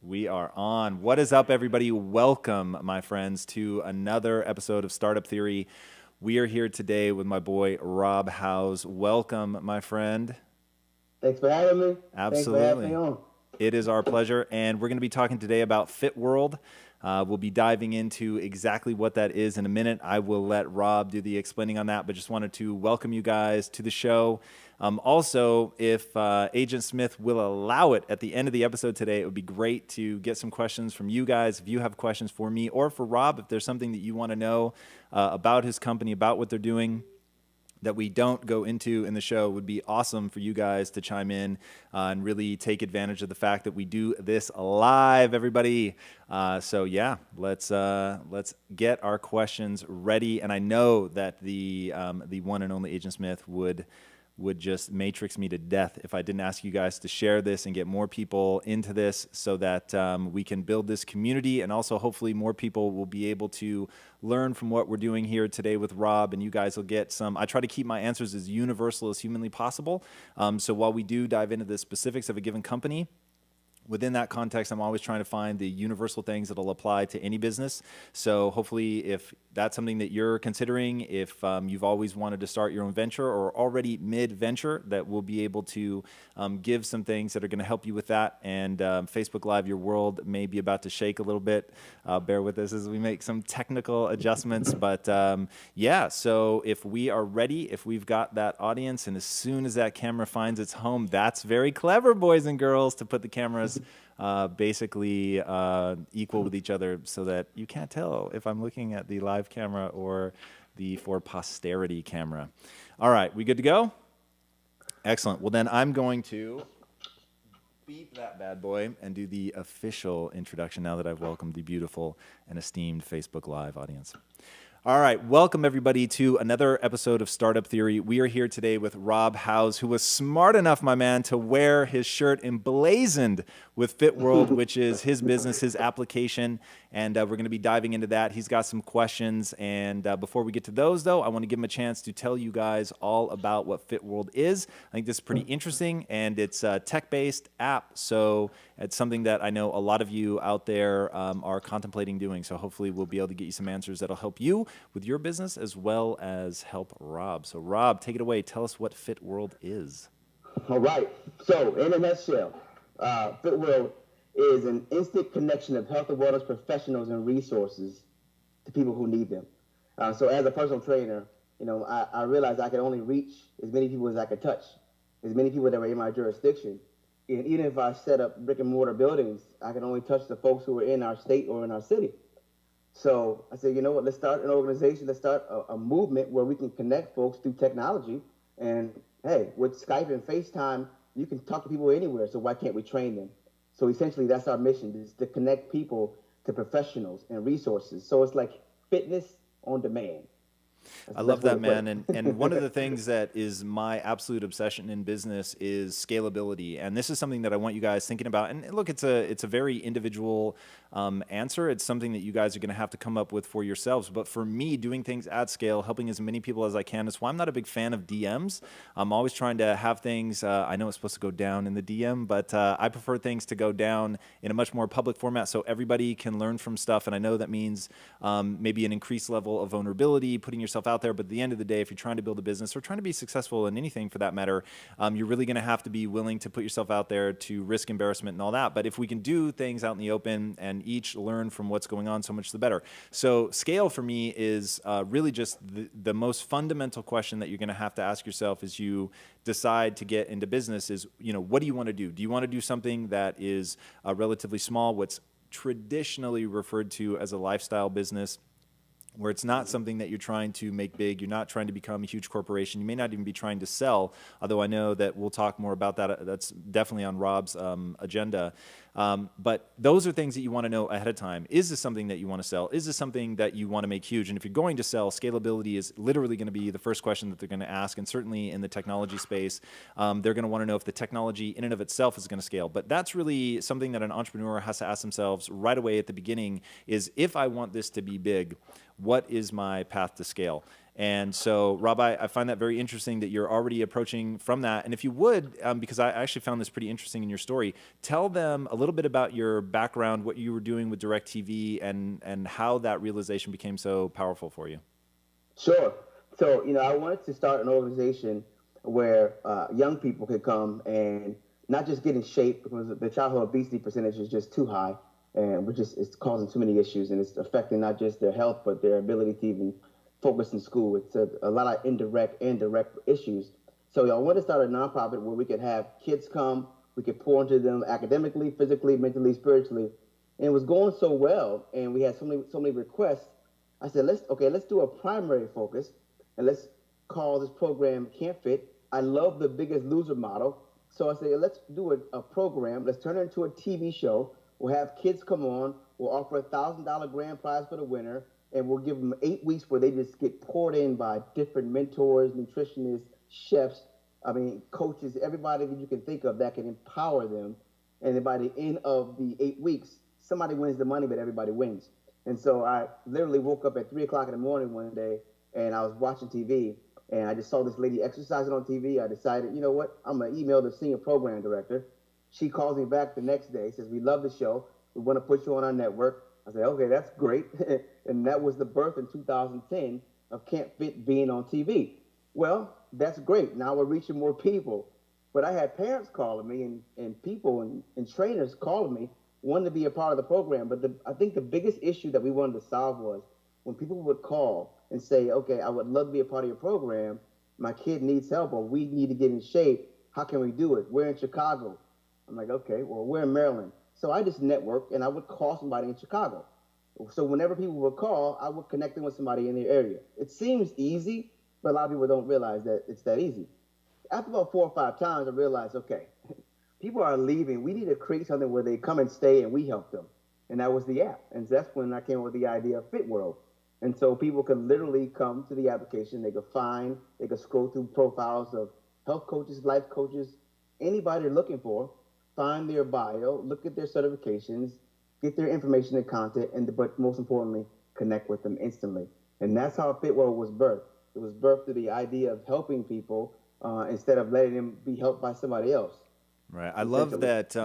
We are on. What is up, everybody? Welcome, my friends, to another episode of Startup Theory. We are here today with my boy, Rob Howes. Welcome, my friend. Thanks for having me. Thanks for having me Absolutely. on. It is our pleasure. And we're going to be talking today about Fit World. We'll be diving into exactly what that is in a minute. I will let Rob do the explaining on that, but just wanted to welcome you guys to the show. Also, if Agent Smith will allow it at the end of the episode today, it would be great to get some questions from you guys. If you have questions for me or for Rob, if there's something that you want to know about his company, about what they're doing, that we don't go into in the show, would be awesome for you guys to chime in and really take advantage of the fact that we do this live, everybody. So yeah, let's get our questions ready. And I know that the one and only Agent Smith would just matrix me to death if I didn't ask you guys to share this and get more people into this so that we can build this community, and also hopefully more people will be able to learn from what we're doing here today with Rob, and you guys will get some. I try to keep my answers as universal as humanly possible. So while we do dive into the specifics of a given company, within that context, I'm always trying to find the universal things that'll apply to any business. So hopefully, if that's something that you're considering, if you've always wanted to start your own venture or already mid-venture, that we'll be able to give some things that are going to help you with that. And Facebook Live, your world may be about to shake a little bit. Bear with us as we make some technical adjustments. But yeah, so if we are ready, if we've got that audience, and as soon as that camera finds its home, that's very clever, boys and girls, to put the cameras basically equal with each other so that you can't tell if I'm looking at the live camera or the for posterity camera. All right, we good to go? Excellent. Well, then I'm going to beep that bad boy and do the official introduction now that I've welcomed the beautiful and esteemed Facebook Live audience. All right, welcome everybody to another episode of Startup Theory. We are here today with Rob Howes, who was smart enough, my man, to wear his shirt emblazoned with Fit World, which is his business, his application, and we're going to be diving into that. He's got some questions, and before we get to those, though, I want to give him a chance to tell you guys all about what Fit World is. I think this is pretty interesting, and it's a tech-based app, so it's something that I know a lot of you out there are contemplating doing, so hopefully we'll be able to get you some answers that'll help you with your business as well as help Rob. So Rob, take it away. Tell us what Fit World is. All right. So, in a nutshell, FitWorld is an instant connection of health and wellness professionals and resources to people who need them. So, as a personal trainer, I realized I could only reach as many people as I could touch, as many people that were in my jurisdiction. And even if I set up brick and mortar buildings, I could only touch the folks who were in our state or in our city. So I said, you know what, let's start an organization, let's start a movement where we can connect folks through technology. And hey, with Skype and FaceTime, you can talk to people anywhere, so why can't we train them? So essentially, that's our mission, is to connect people to professionals and resources. So it's like fitness on demand. I love that, man. And one of the things that is my absolute obsession in business is scalability. And this is something that I want you guys thinking about. And look, it's a very individual answer. It's something that you guys are going to have to come up with for yourselves. But for me, doing things at scale, helping as many people as I can, is why I'm not a big fan of DMs. I'm always trying to have things, I know it's supposed to go down in the DM, but I prefer things to go down in a much more public format so everybody can learn from stuff. And I know that means maybe an increased level of vulnerability, putting yourself out there. But at the end of the day, if you're trying to build a business or trying to be successful in anything for that matter, you're really going to have to be willing to put yourself out there to risk embarrassment and all that. But if we can do things out in the open and each learn from what's going on, so much the better. So scale for me is really just the most fundamental question that you're going to have to ask yourself as you decide to get into business is, what do you want to do? Do you want to do something that is relatively small, what's traditionally referred to as a lifestyle business, where it's not something that you're trying to make big, you're not trying to become a huge corporation, you may not even be trying to sell, although I know that we'll talk more about that. That's definitely on Rob's agenda. But those are things that you want to know ahead of time. Is this something that you want to sell? Is this something that you want to make huge? And if you're going to sell, scalability is literally going to be the first question that they're going to ask. And certainly in the technology space, they're going to want to know if the technology in and of itself is going to scale. But that's really something that an entrepreneur has to ask themselves right away at the beginning is, if I want this to be big, what is my path to scale? And so, Rob, I find that very interesting that you're already approaching from that. And if you would, because I actually found this pretty interesting in your story, tell them a little bit about your background, what you were doing with DirecTV, and how that realization became so powerful for you. Sure. So, I wanted to start an organization where young people could come and not just get in shape, because the childhood obesity percentage is just too high, and it's causing too many issues, and it's affecting not just their health but their ability to even focus in school. It's a lot of indirect and direct issues. So I wanted to start a nonprofit where we could have kids come, we could pour into them academically, physically, mentally, spiritually, and it was going so well, and we had so many requests. I said, let's do a primary focus, and let's call this program Can't Fit. I love the Biggest Loser model. So I said, let's do a program. Let's turn it into a TV show. We'll have kids come on. We'll offer $1,000 grand prize for the winner, and we'll give them 8 weeks where they just get poured in by different mentors, nutritionists, chefs, coaches, everybody that you can think of that can empower them. And then by the end of the 8 weeks, somebody wins the money, but everybody wins. And so I literally woke up at 3 o'clock in the morning one day, and I was watching TV, and I just saw this lady exercising on TV. I decided, you know what, I'm going to email the senior program director. She calls me back the next day, says, we love the show. We want to put you on our network. I said, okay, that's great. And that was the birth in 2010 of Can't Fit being on TV. Well, that's great. Now we're reaching more people. But I had parents calling me and people and trainers calling me, wanting to be a part of the program. But I think the biggest issue that we wanted to solve was when people would call and say, okay, I would love to be a part of your program. My kid needs help, or we need to get in shape. How can we do it? We're in Chicago. I'm like, okay, well, we're in Maryland. So I just networked, and I would call somebody in Chicago. So whenever people would call, I would connect them with somebody in their area. It seems easy, but a lot of people don't realize that it's that easy. After about 4 or 5 times, I realized, okay, people are leaving. We need to create something where they come and stay, and we help them. And that was the app. And that's when I came up with the idea of Fit World. And so people could literally come to the application. They could scroll through profiles of health coaches, life coaches, anybody they're looking for, find their bio, look at their certifications, get their information and content, but most importantly, connect with them instantly. And that's how Fit World was birthed. It was birthed through the idea of helping people instead of letting them be helped by somebody else. Right. I love that,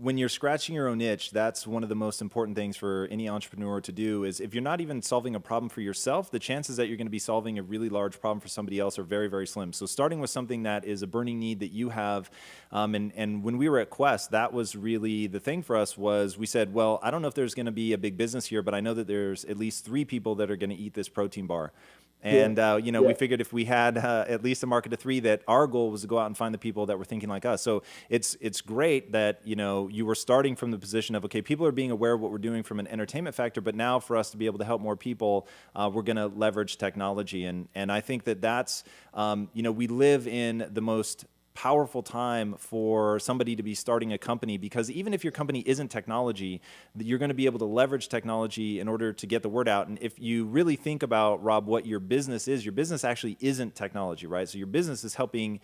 when you're scratching your own itch, that's one of the most important things for any entrepreneur to do is if you're not even solving a problem for yourself, the chances that you're going to be solving a really large problem for somebody else are very, very slim. So starting with something that is a burning need that you have, and when we were at Quest, that was really the thing for us was we said, well, I don't know if there's going to be a big business here, but I know that there's at least 3 people that are going to eat this protein bar. And, we figured if we had at least a market of 3, that our goal was to go out and find the people that were thinking like us. So it's great that, you were starting from the position of, okay, people are being aware of what we're doing from an entertainment factor, but now for us to be able to help more people, we're going to leverage technology. And I think that's, we live in the most powerful time for somebody to be starting a company, because even if your company isn't technology, you're going to be able to leverage technology in order to get the word out. And if you really think about, Rob, what your business is, your business actually isn't technology, right? So your business is helping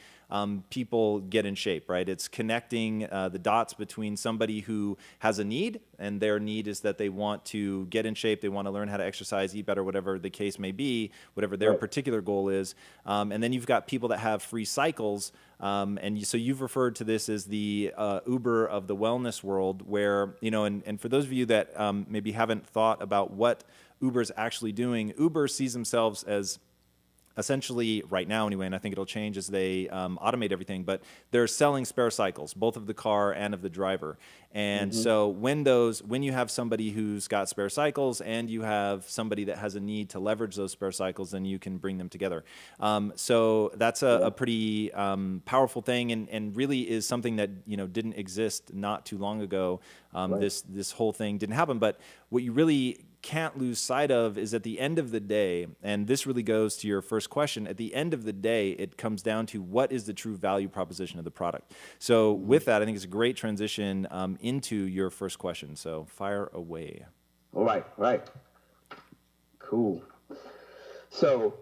people get in shape, right? It's connecting the dots between somebody who has a need, and their need is that they want to get in shape, they want to learn how to exercise, eat better, whatever the case may be, whatever their particular goal is. And then you've got people that have free cycles. So you've referred to this as the Uber of the wellness world, where, and for those of you that maybe haven't thought about what Uber's actually doing, Uber sees themselves as essentially right now anyway, and I think it'll change as they automate everything, but they're selling spare cycles, both of the car and of the driver. And so when you have somebody who's got spare cycles and you have somebody that has a need to leverage those spare cycles, then you can bring them together. So that's a pretty powerful thing, and really is something that didn't exist not too long ago. This whole thing didn't happen, but what you really can't lose sight of is at the end of the day, and this really goes to your first question, at the end of the day, it comes down to what is the true value proposition of the product. So with that, I think it's a great transition into your first question. So fire away. All right. Cool. So,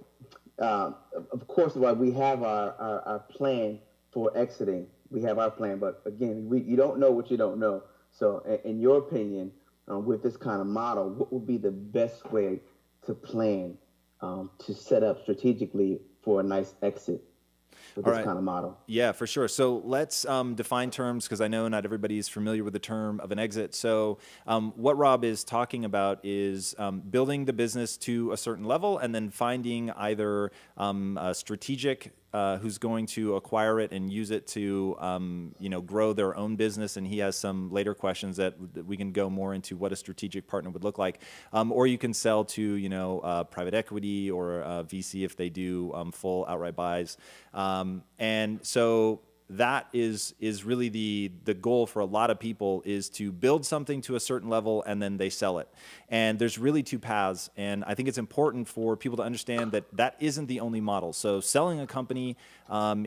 of course, while we have our plan for exiting, we have our plan, but again, you don't know what you don't know. So in your opinion, with this kind of model, what would be the best way to plan to set up strategically for a nice exit with All this right. kind of model? Yeah, for sure. So let's define terms because I know not everybody is familiar with the term of an exit. So what Rob is talking about is building the business to a certain level and then finding either a strategic who's going to acquire it and use it to grow their own business. And he has some later questions that we can go more into what a strategic partner would look like. Or you can sell to private equity or VC if they do full outright buys. And so that is really the goal for a lot of people, is to build something to a certain level and then they sell it. And there's really two paths. And I think it's important for people to understand that that isn't the only model. So selling a company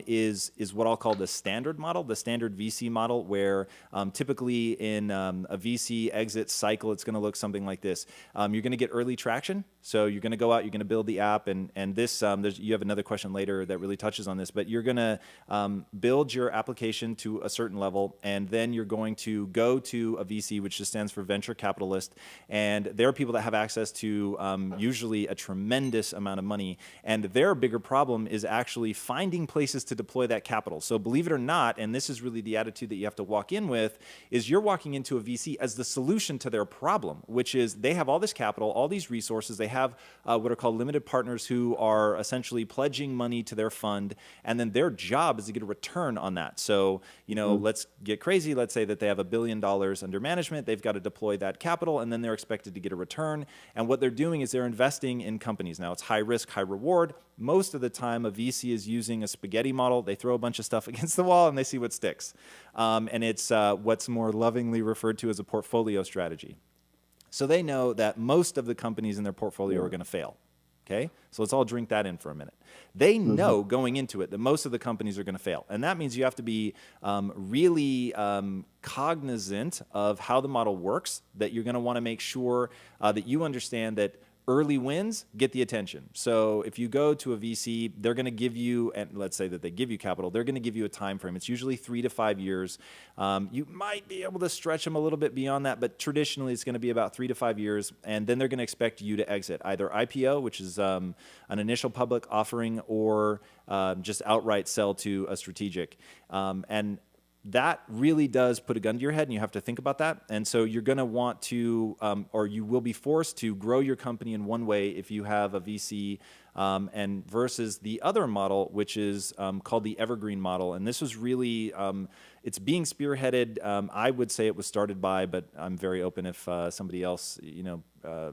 is what I'll call the standard model, the standard VC model, where typically in a VC exit cycle, it's going to look something like this. You're going to get early traction. So you're going to go out, you're going to build the app, and this you have another question later that really touches on this, but you're going to build your application to a certain level, and then you're going to go to a VC, which just stands for venture capitalist, and there are people that have access to usually a tremendous amount of money, and their bigger problem is actually finding places to deploy that capital. So believe it or not, and this is really the attitude that you have to walk in with, is you're walking into a VC as the solution to their problem, which is they have all this capital, all these resources, they have what are called limited partners who are essentially pledging money to their fund, and then their job is to get a return on that. So, let's get crazy. Let's say that they have $1 billion under management. They've got to deploy that capital, and then they're expected to get a return. And what they're doing is they're investing in companies. Now, it's high risk, high reward. Most of the time, a VC is using a spaghetti model. They throw a bunch of stuff against the wall, and they see what sticks. And it's what's more lovingly referred to as a portfolio strategy. So they know that most of the companies in their portfolio are going to fail. Okay, so let's all drink that in for a minute. They know going into it that most of the companies are going to fail. And that means you have to be really cognizant of how the model works, that you're going to want to make sure that you understand that early wins get the attention. So if you go to a VC, they're going to give you, and let's say that they give you capital, they're going to give you a time frame. It's usually 3 to 5 years. You might be able to stretch them a little bit beyond that, but traditionally it's going to be about 3 to 5 years, and then they're going to expect you to exit, either IPO, which is an initial public offering, or just outright sell to a strategic. And that really does put a gun to your head, and you have to think about that. And so you're going to want to, or you will be forced to grow your company in one way if you have a VC, and versus the other model, which is called the evergreen model. And this was really, it's being spearheaded. I would say it was started by, but I'm very open if somebody else,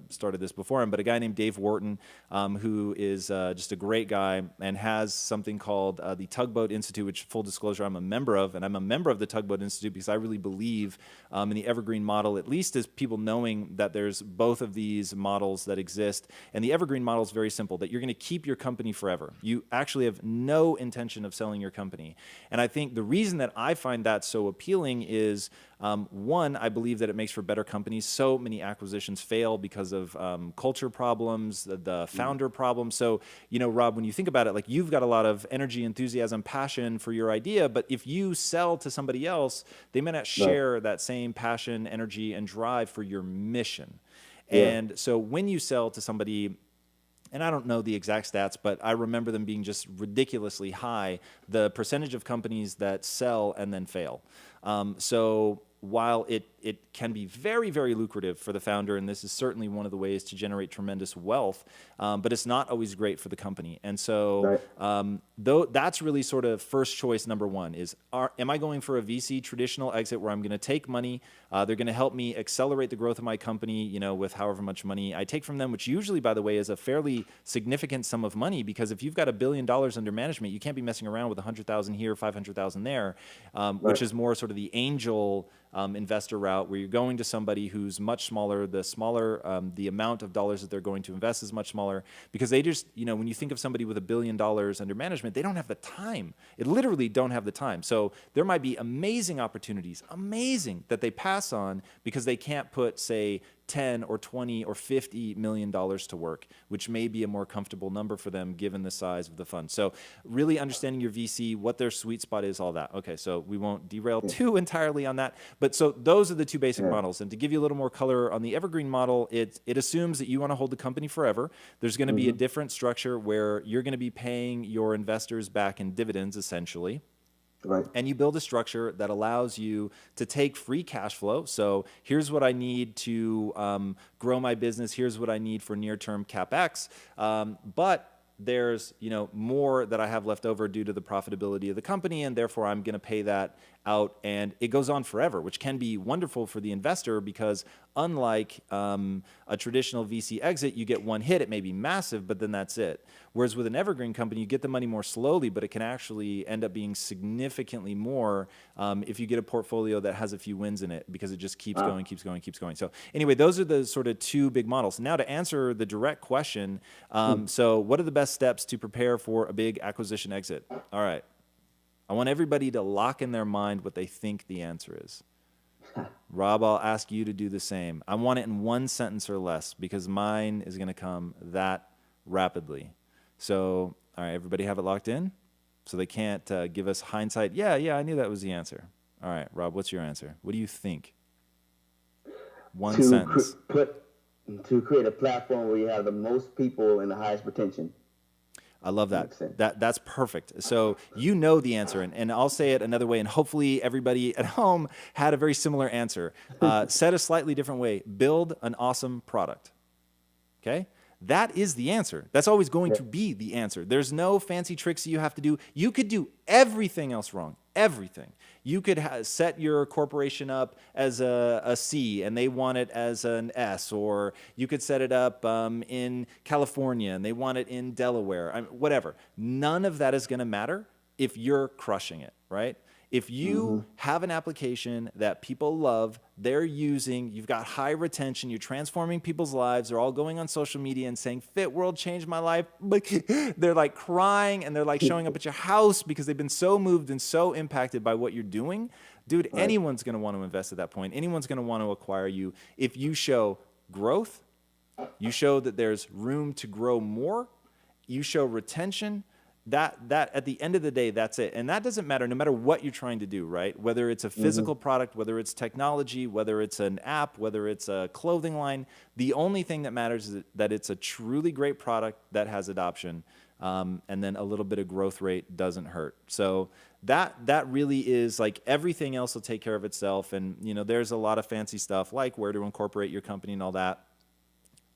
started this before him, but a guy named Dave Wharton, who is just a great guy and has something called the Tugboat Institute, which, full disclosure, I'm a member of. And I'm a member of the Tugboat Institute because I really believe in the evergreen model, at least as people knowing that there's both of these models that exist. And the evergreen model is very simple, that you're going to keep your company forever. You actually have no intention of selling your company. And I think the reason that I find that so appealing is, one, I believe that it makes for better companies. So many acquisitions fail because of culture problems, the founder problem. So, Rob, when you think about it, like, you've got a lot of energy, enthusiasm, passion for your idea, but if you sell to somebody else, they may not share that same passion, energy, and drive for your mission. Yeah. And so when you sell to somebody, and I don't know the exact stats, but I remember them being just ridiculously high, the percentage of companies that sell and then fail. So while it can be very, very lucrative for the founder, and this is certainly one of the ways to generate tremendous wealth, but it's not always great for the company. And so though that's really sort of first choice number one is, am I going for a VC traditional exit where I'm going to take money, they're going to help me accelerate the growth of my company, with however much money I take from them, which usually, by the way, is a fairly significant sum of money, because if you've got $1 billion under management, you can't be messing around with 100,000 here, 500,000 there, which is more sort of the angel investor route, where you're going to somebody who's much smaller. The amount of dollars that they're going to invest is much smaller, because they just, when you think of somebody with $1 billion under management, they don't have the time. It literally don't have the time. So there might be amazing opportunities, amazing, that they pass on because they can't put, say, 10 or 20 or 50 million dollars to work, which may be a more comfortable number for them given the size of the fund. So really understanding your VC, what their sweet spot is, all that. Okay, so we won't derail too entirely on that. But so those are the two basic models. And to give you a little more color on the evergreen model, it assumes that you want to hold the company forever. There's going to be a different structure where you're going to be paying your investors back in dividends, essentially. Right. And you build a structure that allows you to take free cash flow. So here's what I need to grow my business. Here's what I need for near-term CapEx. But there's more that I have left over due to the profitability of the company, and therefore I'm going to pay that out, and it goes on forever, which can be wonderful for the investor because unlike a traditional VC exit, you get one hit. It may be massive, but then that's it. Whereas with an evergreen company, you get the money more slowly, but it can actually end up being significantly more if you get a portfolio that has a few wins in it because it just keeps going, keeps going, keeps going. So anyway, those are the sort of two big models. Now to answer the direct question, so what are the best steps to prepare for a big acquisition exit? All right. I want everybody to lock in their mind what they think the answer is. Rob, I'll ask you to do the same. I want it in one sentence or less because mine is going to come that rapidly. So, all right, everybody have it locked in? So they can't give us hindsight. Yeah, I knew that was the answer. All right, Rob, what's your answer? What do you think? One sentence. To create a platform where you have the most people and the highest retention. I love that. That's perfect. So you know the answer, and I'll say it another way, and hopefully everybody at home had a very similar answer. Said a slightly different way, build an awesome product. Okay? That is the answer. That's always going to be the answer. There's no fancy tricks you have to do. You could do everything else wrong, everything. You could set your corporation up as a C and they want it as an S, or you could set it up in California and they want it in Delaware, whatever. None of that is going to matter if you're crushing it, right? If you have an application that people love, they're using, you've got high retention, you're transforming people's lives, they're all going on social media and saying, Fit World changed my life. They're like crying and they're like showing up at your house because they've been so moved and so impacted by what you're doing. Dude, anyone's going to want to invest at that point. Anyone's going to want to acquire you. If you show growth, you show that there's room to grow more, you show retention, that at the end of the day, that's it. And that doesn't matter no matter what you're trying to do, right? Whether it's a physical product, whether it's technology, whether it's an app, whether it's a clothing line, the only thing that matters is that it's a truly great product that has adoption. And then a little bit of growth rate doesn't hurt. So that really is like everything else will take care of itself. And, there's a lot of fancy stuff like where to incorporate your company and all that.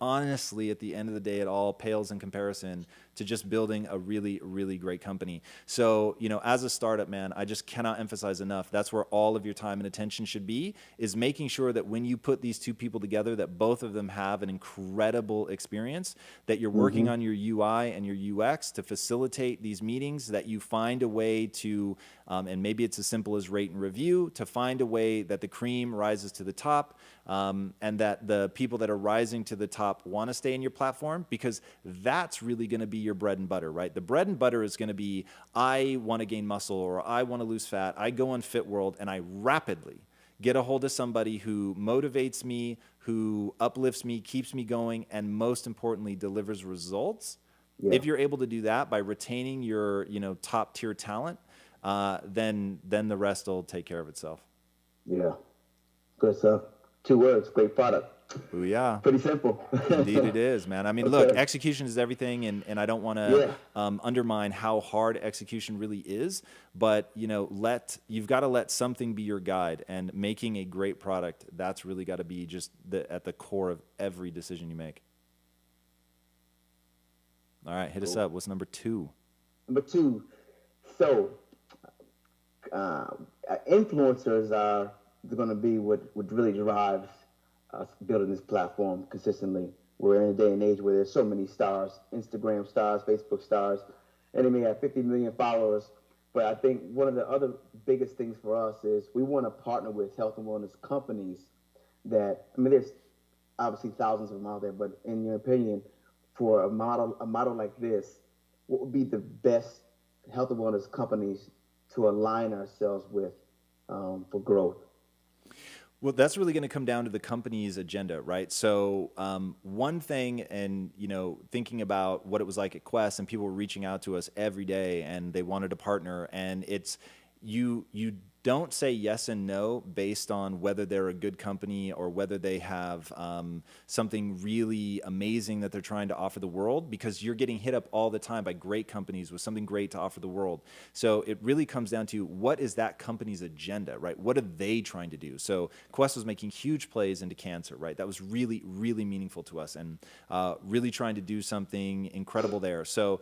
Honestly, at the end of the day, it all pales in comparison to just building a really, really great company. So, as a startup, man, I just cannot emphasize enough. That's where all of your time and attention should be, is making sure that when you put these two people together, that both of them have an incredible experience, that you're working on your UI and your UX to facilitate these meetings, that you find a way to, and maybe it's as simple as rate and review, to find a way that the cream rises to the top, and that the people that are rising to the top want to stay in your platform, because that's really going to be your bread and butter, right? The bread and butter is going to be, I want to gain muscle or I want to lose fat. I go on Fit World and I rapidly get a hold of somebody who motivates me, who uplifts me, keeps me going, and most importantly, delivers results. Yeah. If you're able to do that by retaining your, top tier talent, then the rest will take care of itself. Yeah. Good stuff. 2 words, great product. Booyah. Pretty simple. Indeed it is, man. I mean, look, execution is everything, and I don't want to undermine how hard execution really is, but, you've got to let something be your guide, and making a great product, that's really got to be just at the core of every decision you make. All right, hit us up. What's number 2? Number 2, so influencers are going to be what really drives us building this platform consistently. We're in a day and age where there's so many stars, Instagram stars, Facebook stars, and they may have 50 million followers. But I think one of the other biggest things for us is we want to partner with health and wellness companies that, there's obviously thousands of them out there, but in your opinion, for a model like this, what would be the best health and wellness companies to align ourselves with for growth? Well, that's really going to come down to the company's agenda, right? So, one thing, and thinking about what it was like at Quest, and people were reaching out to us every day, and they wanted to partner, and it's you don't say yes and no based on whether they're a good company or whether they have something really amazing that they're trying to offer the world, because you're getting hit up all the time by great companies with something great to offer the world. So it really comes down to what is that company's agenda, right? What are they trying to do? So Quest was making huge plays into cancer, right? That was really, really meaningful to us, and really trying to do something incredible there. So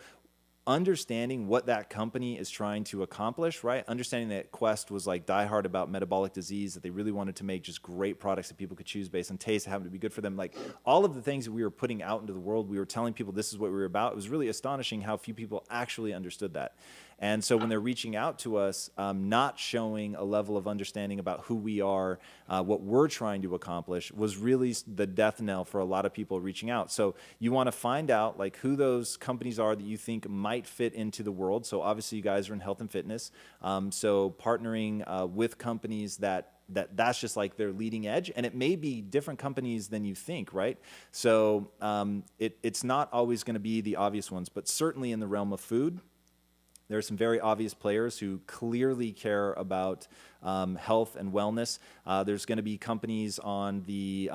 understanding what that company is trying to accomplish, right? Understanding that Quest was like diehard about metabolic disease, that they really wanted to make just great products that people could choose based on taste that happened to be good for them. Like all of the things that we were putting out into the world, we were telling people this is what we were about. It was really astonishing how few people actually understood that. And so when they're reaching out to us, not showing a level of understanding about who we are, what we're trying to accomplish, was really the death knell for a lot of people reaching out. So you want to find out like who those companies are that you think might fit into the world. So obviously you guys are in health and fitness. So partnering with companies that's just like their leading edge, and it may be different companies than you think, right? So it's not always going to be the obvious ones, but certainly in the realm of food, there are some very obvious players who clearly care about health and wellness. There's going to be companies on the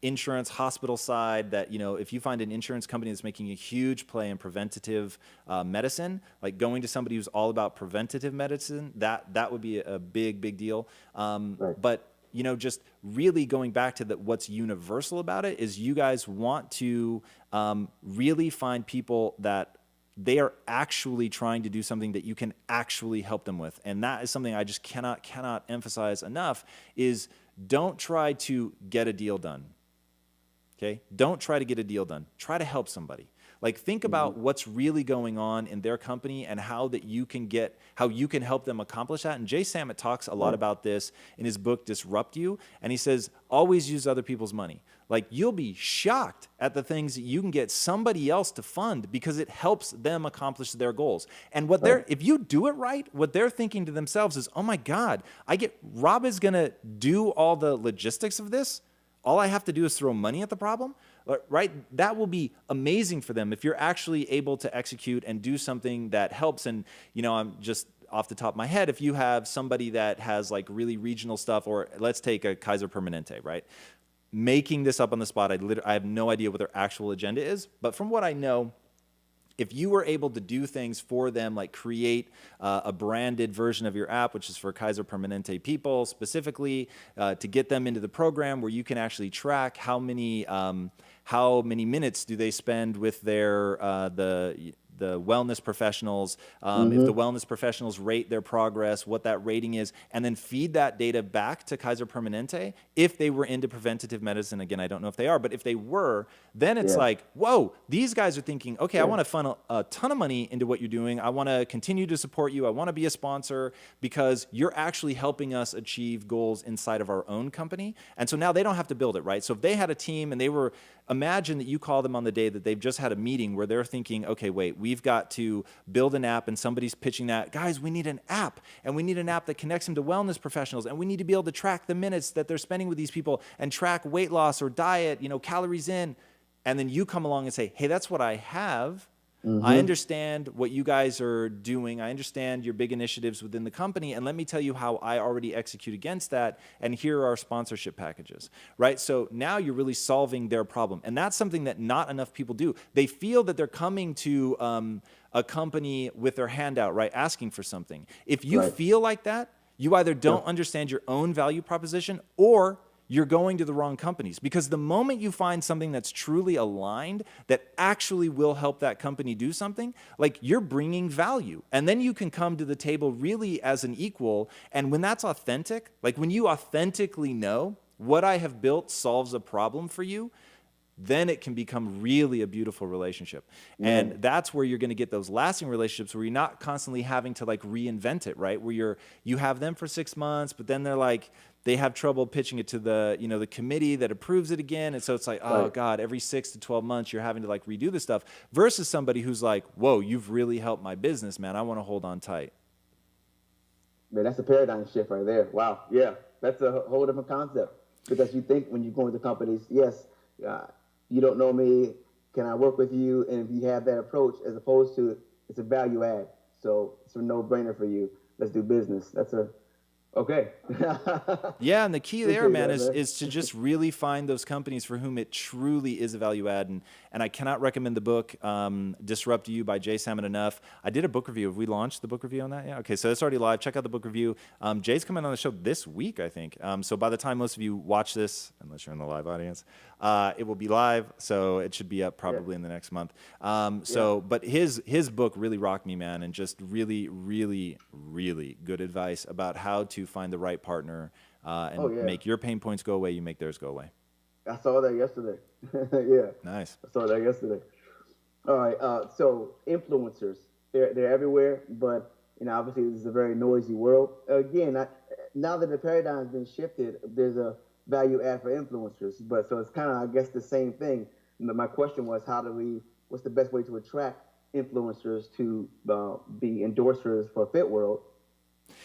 insurance hospital side that, if you find an insurance company that's making a huge play in preventative medicine, like going to somebody who's all about preventative medicine, that would be a big, big deal. Right. But just really going back to what's universal about it is you guys want to really find people that they are actually trying to do something that you can actually help them with. And that is something I just cannot emphasize enough, is don't try to get a deal done. Okay? Don't try to get a deal done. Try to help somebody. Like think about what's really going on in their company and how you can help them accomplish that. And Jay Samit talks a lot about this in his book, Disrupt You. And he says, always use other people's money. Like you'll be shocked at the things that you can get somebody else to fund because it helps them accomplish their goals. And if you do it right, what they're thinking to themselves is, oh my God, Rob is going to do all the logistics of this. All I have to do is throw money at the problem, right? That will be amazing for them if you're actually able to execute and do something that helps. And, I'm just off the top of my head, if you have somebody that has like really regional stuff, or let's take a Kaiser Permanente, right? Making this up on the spot, I have no idea what their actual agenda is, but from what I know, if you were able to do things for them, like create a branded version of your app, which is for Kaiser Permanente people specifically, to get them into the program where you can actually track how many minutes do they spend with their the wellness professionals, if the wellness professionals rate their progress, what that rating is, and then feed that data back to Kaiser Permanente. If they were into preventative medicine, again, I don't know if they are, but if they were, then it's like, whoa, these guys are thinking, okay, I want to funnel a ton of money into what you're doing. I want to continue to support you. I want to be a sponsor because you're actually helping us achieve goals inside of our own company. And so now they don't have to build it, right? So if they had a team and imagine that you call them on the day that they've just had a meeting where they're thinking, okay, wait, we've got to build an app, and somebody's pitching that, guys, we need an app, and we need an app that connects them to wellness professionals, and we need to be able to track the minutes that they're spending with these people and track weight loss or diet, calories in. And then you come along and say, hey, that's what I have. I understand what you guys are doing. I understand your big initiatives within the company. And let me tell you how I already execute against that. And here are our sponsorship packages, right? So now you're really solving their problem. And that's something that not enough people do. They feel that they're coming to a company with their hand out, right? Asking for something. If you feel like that, you either don't understand your own value proposition, or you're going to the wrong companies. Because the moment you find something that's truly aligned, that actually will help that company do something, like you're bringing value. And then you can come to the table really as an equal. And when that's authentic, like when you authentically know what I have built solves a problem for you, then it can become really a beautiful relationship. And that's where you're going to get those lasting relationships where you're not constantly having to like reinvent it, right? Where you have them for 6 months, but then they're like, they have trouble pitching it to the, the committee that approves it again. And so it's like, oh God, every 6 to 12 months you're having to like redo this stuff, versus somebody who's like, whoa, you've really helped my business, man. I want to hold on tight. Man, that's a paradigm shift right there. Wow. Yeah. That's a whole different concept because you think when you go into companies, yes, uh, you don't know me, can I work with you? And if you have that approach, as opposed to it's a value add, so it's a no-brainer for you. Let's do business. That's a okay. Yeah, and the key there, Appreciate man, that, is man. is to just really find those companies for whom it truly is a value add. And I cannot recommend the book "Disrupt You" by Jay Salmon enough. I did a book review. Have we launched the book review on that? Yeah. Okay, so it's already live. Check out the book review. Jay's coming on the show this week, I think. So by the time most of you watch this, unless you're in the live audience, it will be live. So it should be up probably in the next month. But his book really rocked me, man, and just really, really, really good advice about how to find the right partner. Oh And yeah, make your pain points go away, you make theirs go away. I saw that yesterday. Yeah, Nice. I saw that yesterday. All right, so influencers, they're everywhere, but obviously this is a very noisy world. Again, now that the paradigm's been shifted, there's a value add for influencers, but so it's kind of I guess the same thing. My question was, what's the best way to attract influencers to be endorsers for Fit World?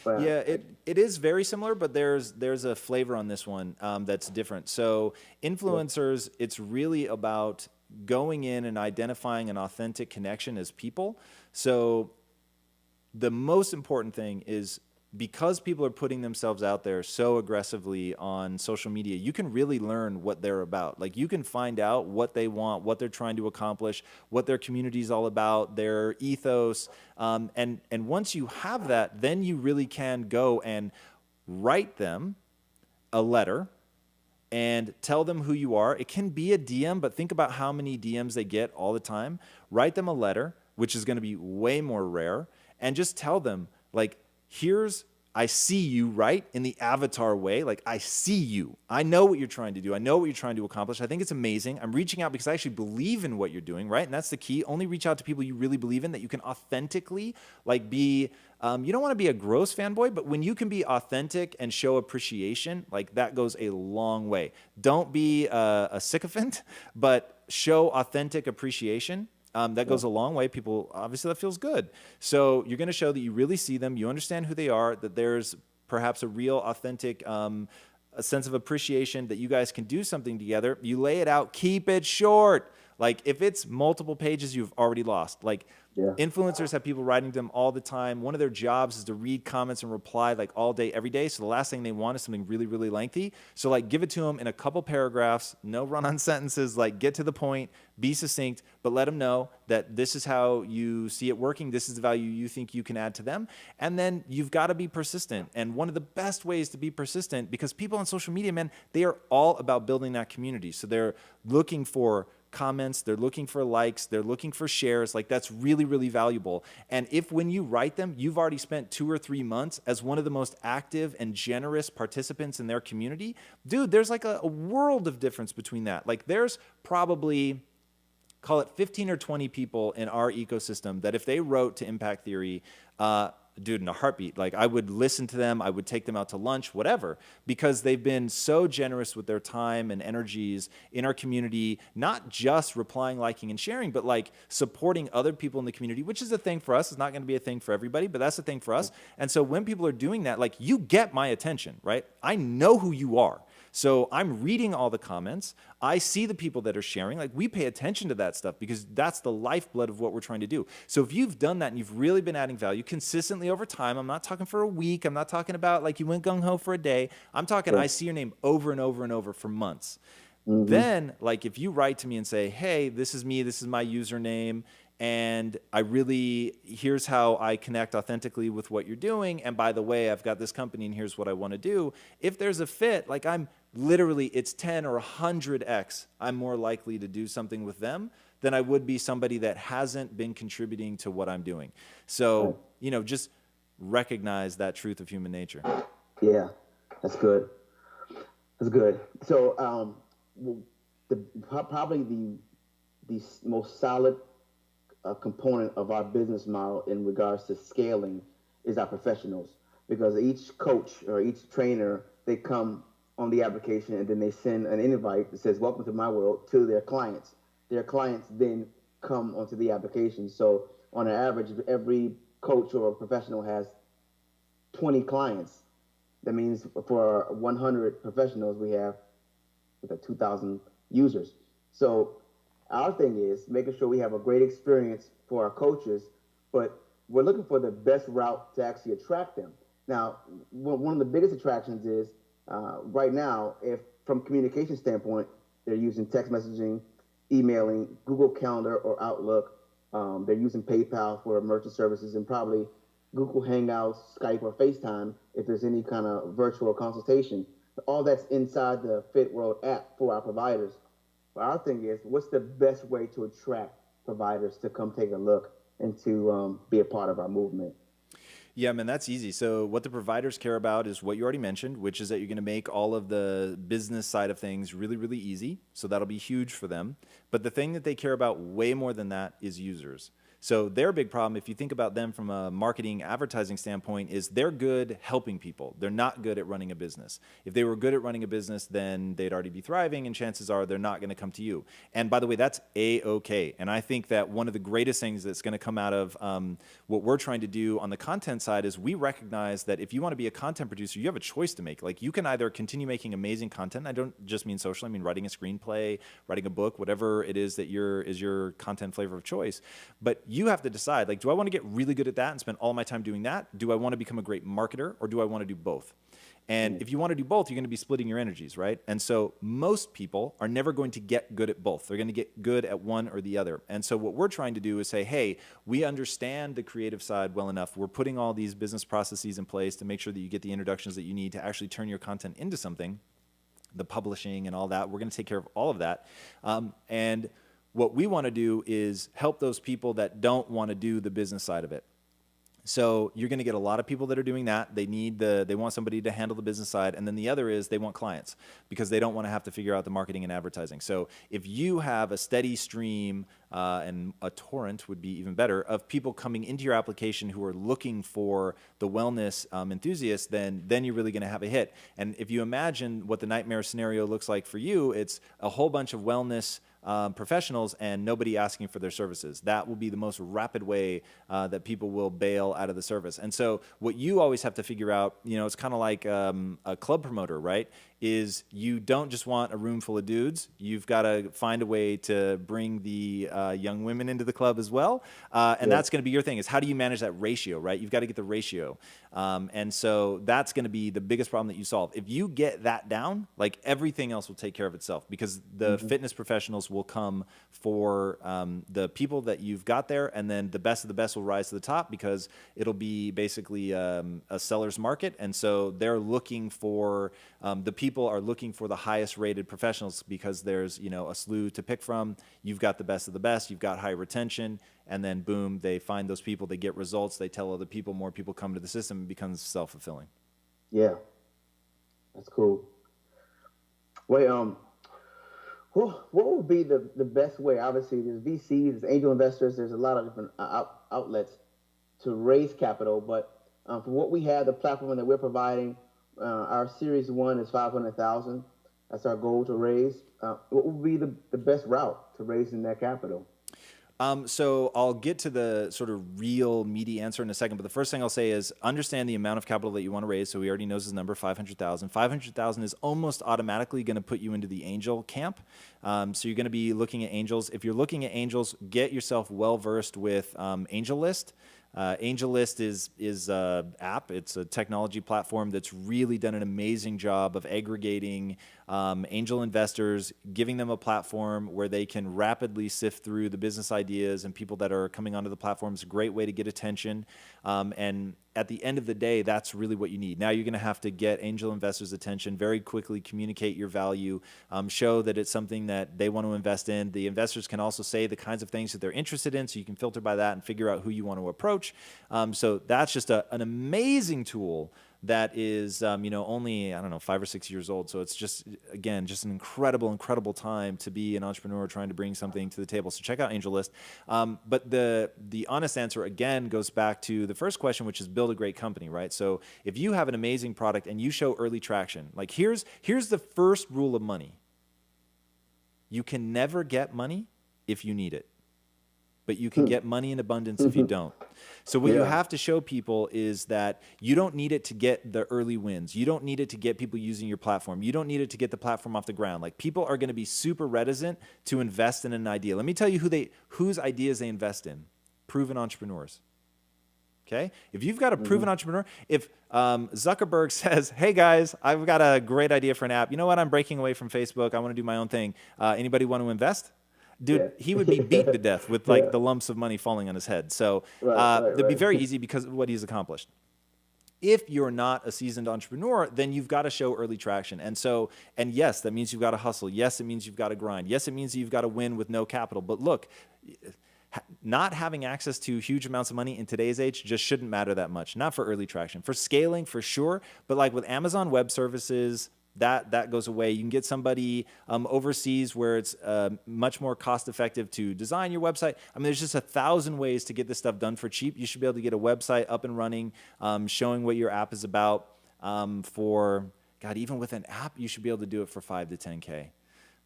But Yeah, it is very similar, but there's a flavor on this one that's different. So influencers, it's really about going in and identifying an authentic connection as people. So the most important thing is because people are putting themselves out there so aggressively on social media, you can really learn what they're about. Like you can find out what they want, what they're trying to accomplish, what their community is all about, their ethos. And once you have that, then you really can go and write them a letter and tell them who you are. It can be a DM, but think about how many DMs they get all the time. Write them a letter, which is going to be way more rare, and just tell them, like, I see you, right? In the avatar way. Like, I see you. I know what you're trying to do. I know what you're trying to accomplish. I think it's amazing. I'm reaching out because I actually believe in what you're doing, right? And that's the key. Only reach out to people you really believe in, that you can authentically, like, be, you don't want to be a gross fanboy, but when you can be authentic and show appreciation, like, that goes a long way. Don't be a sycophant, but show authentic appreciation. That goes a long way. People, obviously, that feels good. So you're going to show that you really see them, you understand who they are, that there's perhaps a real, authentic a sense of appreciation, that you guys can do something together. You lay it out, keep it short. Like if it's multiple pages, you've already lost. Like influencers have people writing to them all the time. One of their jobs is to read comments and reply like all day, every day. So the last thing they want is something really, really lengthy. So like give it to them in a couple paragraphs, no run-on sentences, like get to the point, be succinct, but let them know that this is how you see it working. This is the value you think you can add to them. And then you've got to be persistent. And one of the best ways to be persistent, because people on social media, man, they are all about building that community. So they're looking for comments, they're looking for likes, they're looking for shares. Like that's really, really valuable. And if when you write them, you've already spent 2 or 3 months as one of the most active and generous participants in their community, dude, there's like a world of difference between that. Like there's probably, call it 15 or 20 people in our ecosystem that if they wrote to Impact Theory, dude, in a heartbeat, like I would listen to them, I would take them out to lunch, whatever, because they've been so generous with their time and energies in our community, not just replying, liking, and sharing, but like supporting other people in the community, which is a thing for us. It's not going to be a thing for everybody, but that's a thing for us. And so when people are doing that, like you get my attention, right? I know who you are. So I'm reading all the comments. I see the people that are sharing. Like we pay attention to that stuff because that's the lifeblood of what we're trying to do. So if you've done that and you've really been adding value consistently over time, I'm not talking for a week. I'm not talking about like you went gung-ho for a day. I'm talking I see your name over and over and over for months. Then like if you write to me and say, hey, this is me, this is my username, and here's how I connect authentically with what you're doing. And by the way, I've got this company and here's what I want to do. If there's a fit, like I'm literally, it's 10 or 100x, I'm more likely to do something with them than I would be somebody that hasn't been contributing to what I'm doing. So, just recognize that truth of human nature. Yeah, that's good. That's good. So, probably the most solid component of our business model in regards to scaling is our professionals, because each coach or each trainer, they come on the application and then they send an invite that says welcome to my world to their clients. Their clients then come onto the application. So on an average, every coach or professional has 20 clients. That means for 100 professionals, we have 2,000 users. So our thing is making sure we have a great experience for our coaches, but we're looking for the best route to actually attract them. Now, one of the biggest attractions is right now, if from communication standpoint, they're using text messaging, emailing, Google Calendar or Outlook. They're using PayPal for merchant services and probably Google Hangouts, Skype, or FaceTime if there's any kind of virtual consultation. All that's inside the Fit World app for our providers. But our thing is, what's the best way to attract providers to come take a look and to be a part of our movement? Yeah, man, that's easy. So what the providers care about is what you already mentioned, which is that you're going to make all of the business side of things really, really easy. So that'll be huge for them. But the thing that they care about way more than that is users. So their big problem, if you think about them from a marketing advertising standpoint, is they're good helping people. They're not good at running a business. If they were good at running a business, then they'd already be thriving, and chances are they're not going to come to you. And by the way, that's A-okay. And I think that one of the greatest things that's going to come out of what we're trying to do on the content side is we recognize that if you want to be a content producer, you have a choice to make. Like, you can either continue making amazing content. I don't just mean social. I mean writing a screenplay, writing a book, whatever it is that is your content flavor of choice. But you have to decide, like, do I want to get really good at that and spend all my time doing that? Do I want to become a great marketer, or do I want to do both? And if you want to do both, you're going to be splitting your energies, right? And so most people are never going to get good at both. They're going to get good at one or the other. And so what we're trying to do is say, hey, we understand the creative side well enough. We're putting all these business processes in place to make sure that you get the introductions that you need to actually turn your content into something, the publishing and all that. We're going to take care of all of that. And what we want to do is help those people that don't want to do the business side of it. So you're going to get a lot of people that are doing that. They want somebody to handle the business side. And then the other is they want clients because they don't want to have to figure out the marketing and advertising. So if you have a steady stream, and a torrent would be even better, of people coming into your application who are looking for the wellness enthusiasts, then you're really going to have a hit. And if you imagine what the nightmare scenario looks like for you, it's a whole bunch of wellness professionals and nobody asking for their services. That will be the most rapid way that people will bail out of the service. And so what you always have to figure out, it's kind of like a club promoter, right? Is you don't just want a room full of dudes. You've got to find a way to bring the young women into the club as well. And that's going to be your thing, is how do you manage that ratio, right? You've got to get the ratio. And so that's going to be the biggest problem that you solve. If you get that down, like, everything else will take care of itself, because the fitness professionals will come for the people that you've got there, and then the best of the best will rise to the top because it'll be basically a seller's market. And so they're looking for, the people are looking for the highest rated professionals because there's, a slew to pick from. You've got the best of the best, you've got high retention, and then boom, they find those people, they get results, they tell other people, more people come to the system, it becomes self-fulfilling. Yeah, that's cool. Wait, what would be the best way? Obviously, there's VCs, there's angel investors, there's a lot of different outlets to raise capital. But for what we have, the platform that we're providing, our Series 1 is $500,000. That's our goal to raise. What would be the best route to raising that capital? So I'll get to the sort of real meaty answer in a second, but the first thing I'll say is understand the amount of capital that you want to raise. So we already know his number, 500,000. 500,000 is almost automatically going to put you into the angel camp. So you're going to be looking at angels. If you're looking at angels, get yourself well versed with AngelList. AngelList is an app. It's a technology platform that's really done an amazing job of aggregating angel investors, giving them a platform where they can rapidly sift through the business ideas and people that are coming onto the platform. It's a great way to get attention. And at the end of the day, that's really what you need. Now you're going to have to get angel investors' attention very quickly, communicate your value, show that it's something that they want to invest in. The investors can also say the kinds of things that they're interested in, so you can filter by that and figure out who you want to approach. So that's just an amazing tool that is, only, 5 or 6 years old. So it's just an incredible, incredible time to be an entrepreneur trying to bring something to the table. So check out AngelList. But the honest answer, again, goes back to the first question, which is build a great company, right? So if you have an amazing product and you show early traction, like here's the first rule of money. You can never get money if you need it. but you can get money in abundance if you don't. So what you have to show people is that you don't need it to get the early wins. You don't need it to get people using your platform. You don't need it to get the platform off the ground. Like, people are going to be super reticent to invest in an idea. Let me tell you whose ideas they invest in. Proven entrepreneurs. Okay? If you've got a proven entrepreneur, if Zuckerberg says, hey guys, I've got a great idea for an app. You know what? I'm breaking away from Facebook. I want to do my own thing. Anybody want to invest? Dude, he would be beaten to death with like the lumps of money falling on his head. So it'd be very easy because of what he's accomplished. If you're not a seasoned entrepreneur, then you've got to show early traction. And yes, that means you've got to hustle. Yes, it means you've got to grind. Yes, it means you've got to win with no capital. But look, not having access to huge amounts of money in today's age just shouldn't matter that much. Not for early traction. For scaling, for sure. But like with Amazon Web Services, that goes away. You can get somebody overseas where it's much more cost effective to design your website. I mean, there's just 1,000 ways to get this stuff done for cheap. You should be able to get a website up and running, showing what your app is about. Even with an app, you should be able to do it for 5 to 10K.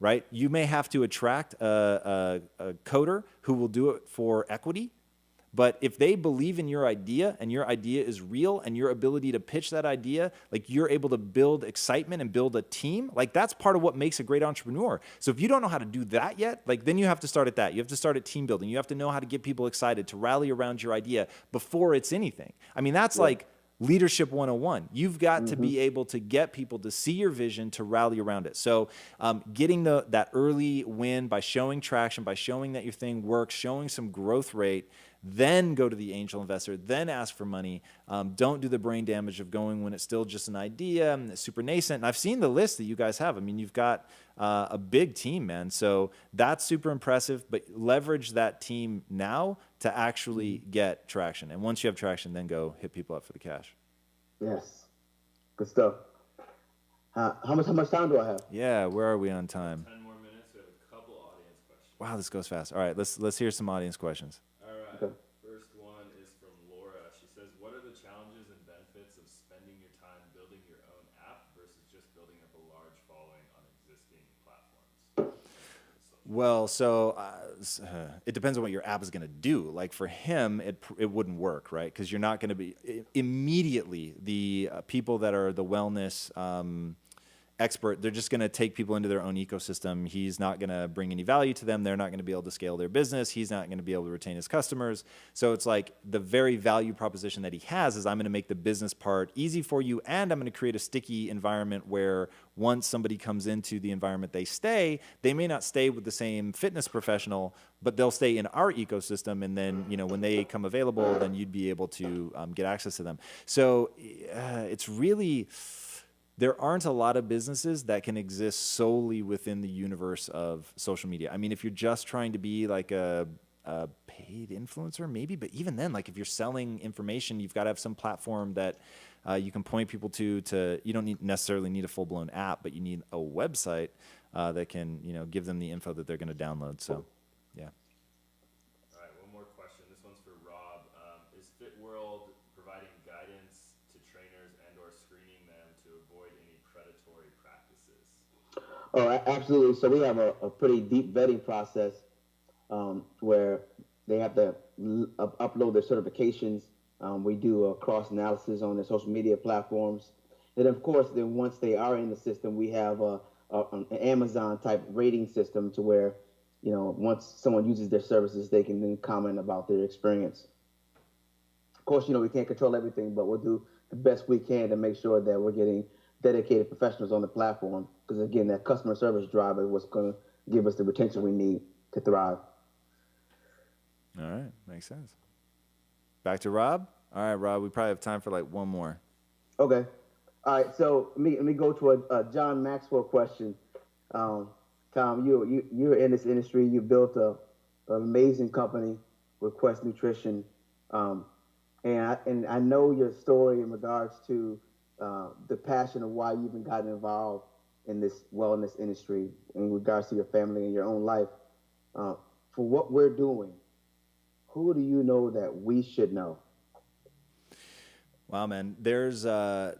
Right? You may have to attract a coder who will do it for equity. But if they believe in your idea and your idea is real and your ability to pitch that idea, like, you're able to build excitement and build a team, like, that's part of what makes a great entrepreneur. So if you don't know how to do that yet, like, then you have to start at that. You have to start at team building. You have to know how to get people excited to rally around your idea before it's anything. I mean, that's like leadership 101. You've got to be able to get people to see your vision, to rally around it. So getting that early win by showing traction, by showing that your thing works, showing some growth rate, then go to the angel investor, then ask for money. Don't do the brain damage of going when it's still just an idea and it's super nascent. And I've seen the list that you guys have. I mean, you've got a big team, man. So that's super impressive, but leverage that team now to actually get traction. And once you have traction, then go hit people up for the cash. Yes. Good stuff. How much time do I have? Yeah, where are we on time? 10 more minutes. We have a couple audience questions. Wow, this goes fast. All right, let's hear some audience questions. All right. Okay. First one is from Laura. She says, what are the challenges and benefits of spending your time building your own app versus just building up a large following on existing platforms? Well, so it depends on what your app is going to do. Like, for him, it wouldn't work, right? Because you're not going to be immediately the people that are the wellness expert. They're just going to take people into their own ecosystem. He's not going to bring any value to them. They're not going to be able to scale their business. He's not going to be able to retain his customers. So it's like the very value proposition that he has is, I'm going to make the business part easy for you, and I'm going to create a sticky environment where once somebody comes into the environment, they may not stay with the same fitness professional, but they'll stay in our ecosystem. And then, when they come available, then you'd be able to get access to them. So it's really, there aren't a lot of businesses that can exist solely within the universe of social media. I mean, if you're just trying to be like a paid influencer, maybe, but even then, like, if you're selling information, you've got to have some platform that you can point people to. You don't necessarily need a full-blown app, but you need a website that can, give them the info that they're going to download. So, yeah. All right, one more question. This one's for Rob. Is FitWorld providing guidance to trainers and or screening them to avoid any predatory practices? Oh, absolutely. So we have a pretty deep vetting process where they have to upload their certifications. We do a cross-analysis on their social media platforms. And of course, then once they are in the system, we have an Amazon-type rating system to where, once someone uses their services, they can then comment about their experience. Of course, we can't control everything, but we'll do the best we can to make sure that we're getting dedicated professionals on the platform. Because again, that customer service drive is what's going to give us the retention we need to thrive. All right, makes sense. Back to Rob. All right, Rob, we probably have time for like one more. Okay. All right. So let me go to a John Maxwell question. Tom, you're in this industry. You built an amazing company with Quest Nutrition, and I know your story in regards to the passion of why you even got involved in this wellness industry in regards to your family and your own life. For what we're doing, who do you know that we should know? Wow, man. There's a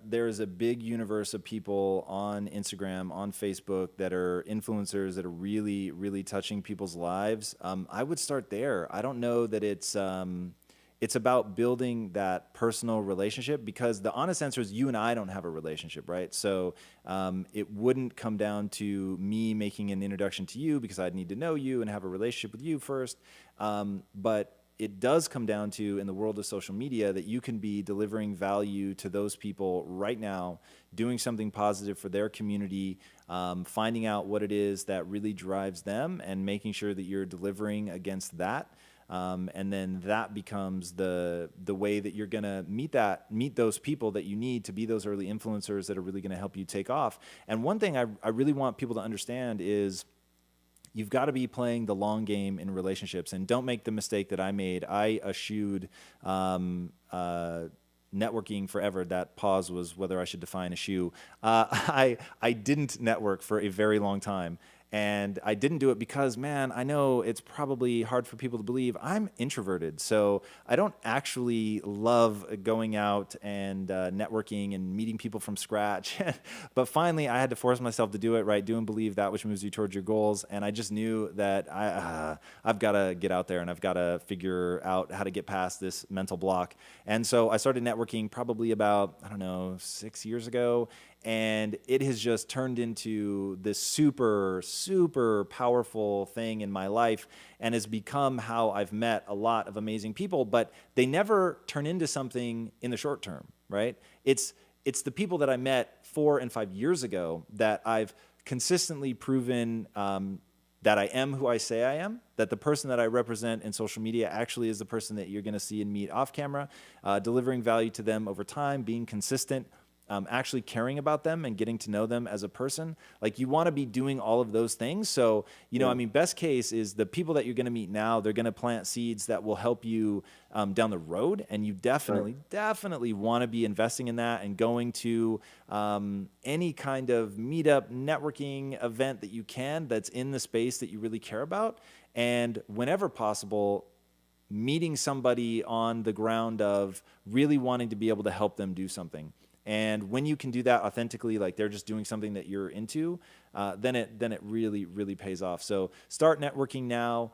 big universe of people on Instagram, on Facebook that are influencers that are really, really touching people's lives. I would start there. I don't know that it's about building that personal relationship, because the honest answer is you and I don't have a relationship, right? So it wouldn't come down to me making an introduction to you because I'd need to know you and have a relationship with you first. But it does come down to, in the world of social media, that you can be delivering value to those people right now, doing something positive for their community, finding out what it is that really drives them and making sure that you're delivering against that. And then that becomes the way that you're going to meet those people that you need to be those early influencers that are really going to help you take off. And one thing I really want people to understand is, you've got to be playing the long game in relationships, and don't make the mistake that I made. I eschewed networking forever. That pause was whether I should define eschew. I didn't network for a very long time. And I didn't do it because, man, I know it's probably hard for people to believe, I'm introverted. So I don't actually love going out and networking and meeting people from scratch. But finally, I had to force myself to do it, right? Do and believe that which moves you towards your goals. And I just knew that I've got to get out there, and I've got to figure out how to get past this mental block. And so I started networking probably about, I don't know, 6 years ago. And it has just turned into this super, super powerful thing in my life, and has become how I've met a lot of amazing people, but they never turn into something in the short term, right? It's the people that I met 4 and 5 years ago that I've consistently proven that I am who I say I am, that the person that I represent in social media actually is the person that you're going to see and meet off camera, delivering value to them over time, being consistent, actually caring about them and getting to know them as a person. Like, you want to be doing all of those things. So, I mean, best case is the people that you're going to meet now, they're going to plant seeds that will help you down the road. And you definitely want to be investing in that and going to any kind of meetup, networking event that you can that's in the space that you really care about. And whenever possible, meeting somebody on the ground of really wanting to be able to help them do something. And when you can do that authentically, like they're just doing something that you're into, then it really, really pays off. So start networking now.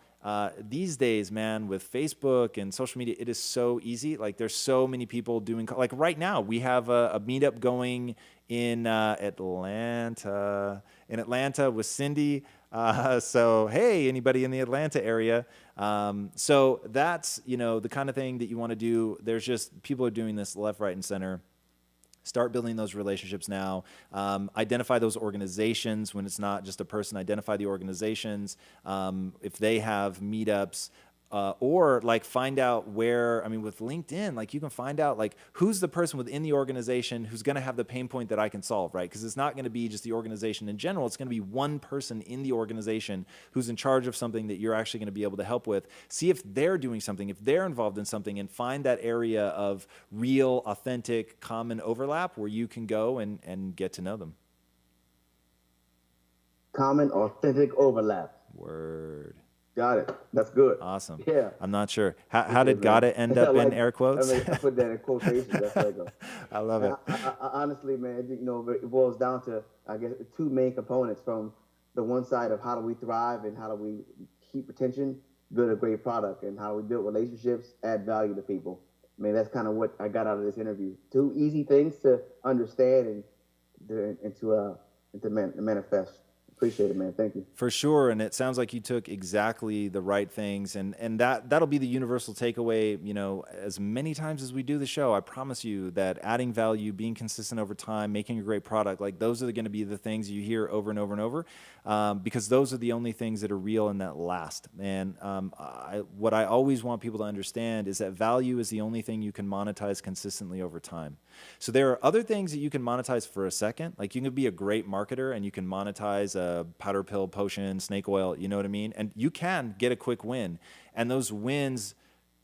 These days, man, with Facebook and social media, it is so easy. Like, there's so many people doing, like right now, we have a meetup going in Atlanta with Cindy. So, hey, anybody in the Atlanta area? So that's, the kind of thing that you want to do. There's just, people are doing this left, right, and center. Start building those relationships now. Identify those organizations when it's not just a person. Identify the organizations. If they have meetups, or like find out where, I mean, with LinkedIn, like you can find out like who's the person within the organization who's going to have the pain point that I can solve, right? Because it's not going to be just the organization in general. It's going to be one person in the organization who's in charge of something that you're actually going to be able to help with. See if they're doing something, if they're involved in something, and find that area of real, authentic, common overlap where you can go and get to know them. Common, authentic overlap. Word. Got it. That's good. Awesome. Yeah. I'm not sure. How did got it end up in air quotes? I put that in quotations. That's like I love it. I honestly, man, it boils down to, I guess, two main components. From the one side of how do we thrive and how do we keep retention, build a great product, and how we build relationships, add value to people. I mean, that's kind of what I got out of this interview. Two easy things to understand and to manifest. Appreciate it, man. Thank you. For sure. And it sounds like you took exactly the right things. And that'll be the universal takeaway, as many times as we do the show. I promise you that adding value, being consistent over time, making a great product, like those are going to be the things you hear over and over and over, because those are the only things that are real and that last. And what I always want people to understand is that value is the only thing you can monetize consistently over time. So there are other things that you can monetize for a second. Like, you can be a great marketer and you can monetize a powder pill, potion, snake oil, you know what I mean? And you can get a quick win. And those wins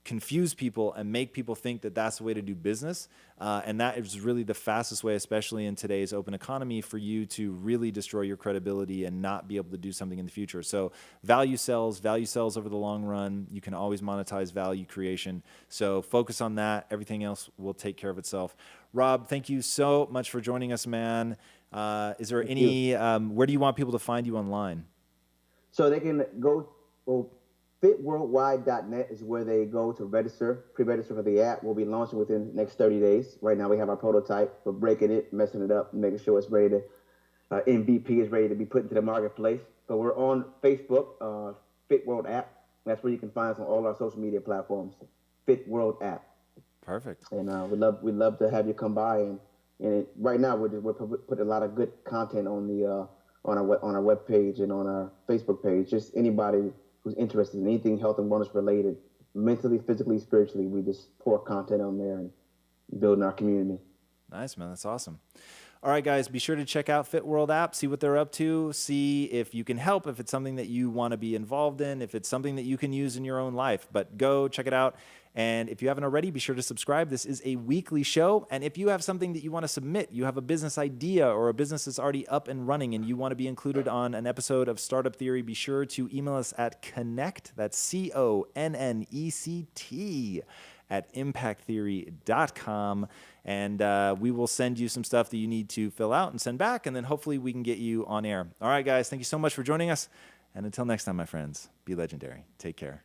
confuse people and make people think that that's the way to do business. And that is really the fastest way, especially in today's open economy, for you to really destroy your credibility and not be able to do something in the future. So value sells over the long run. You can always monetize value creation. So focus on that. Everything else will take care of itself. Rob, thank you so much for joining us, man. Is there any, where do you want people to find you online? So they can go, fitworldwide.net is where they go to pre-register for the app. We'll be launching within the next 30 days. Right now we have our prototype. We're breaking it, messing it up, making sure it's ready to, MVP is ready to be put into the marketplace. So we're on Facebook, Fit World app. That's where you can find us on all our social media platforms. Fit World app. Perfect. And we'd love to have you come by. And right now we're putting a lot of good content on the on our web page and on our Facebook page. Just anybody who's interested in anything health and wellness related, mentally, physically, spiritually, we just pour content on there and building our community. Nice, man. That's awesome. All right, guys, be sure to check out Fit World app, see what they're up to, see if you can help, if it's something that you want to be involved in, if it's something that you can use in your own life. But go check it out. And if you haven't already, be sure to subscribe. This is a weekly show. And if you have something that you want to submit, you have a business idea or a business that's already up and running and you want to be included on an episode of Startup Theory, be sure to email us at connect, that's CONNECT, at impacttheory.com. And we will send you some stuff that you need to fill out and send back. And then hopefully we can get you on air. All right, guys, thank you so much for joining us. And until next time, my friends, be legendary. Take care.